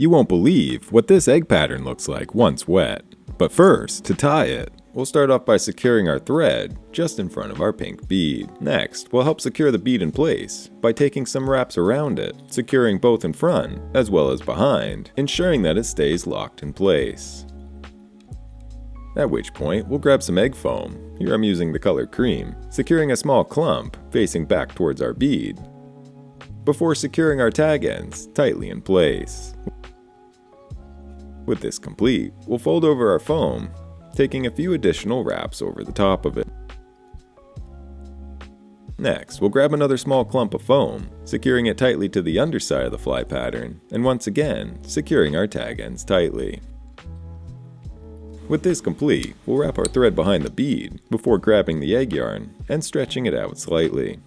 You won't believe what this egg pattern looks like once wet. But first, to tie it, we'll start off by securing our thread just in front of our pink bead. Next, we'll help secure the bead in place by taking some wraps around it, securing both in front as well as behind, ensuring that it stays locked in place. At which point, we'll grab some egg foam, here I'm using the color cream, securing a small clump facing back towards our bead, before securing our tag ends tightly in place. With this complete, we'll fold over our foam, taking a few additional wraps over the top of it. Next, we'll grab another small clump of foam, securing it tightly to the underside of the fly pattern, and once again, securing our tag ends tightly. With this complete, we'll wrap our thread behind the bead before grabbing the egg yarn and stretching it out slightly.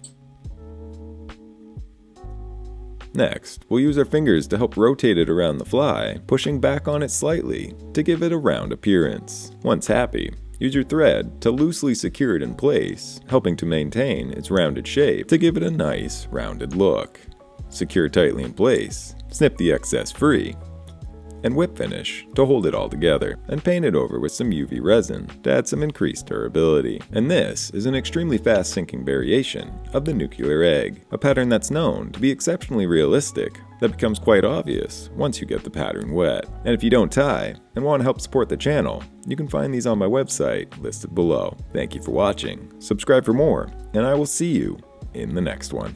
Next, we'll use our fingers to help rotate it around the fly, pushing back on it slightly to give it a round appearance. Once happy, use your thread to loosely secure it in place, helping to maintain its rounded shape to give it a nice, rounded look. Secure tightly in place, snip the excess free, and whip finish to hold it all together, and paint it over with some UV resin to add some increased durability. And this is an extremely fast sinking variation of the nuclear egg, a pattern that's known to be exceptionally realistic that becomes quite obvious once you get the pattern wet. And if you don't tie and want to help support the channel, you can find these on my website listed below. Thank you for watching, subscribe for more, and I will see you in the next one.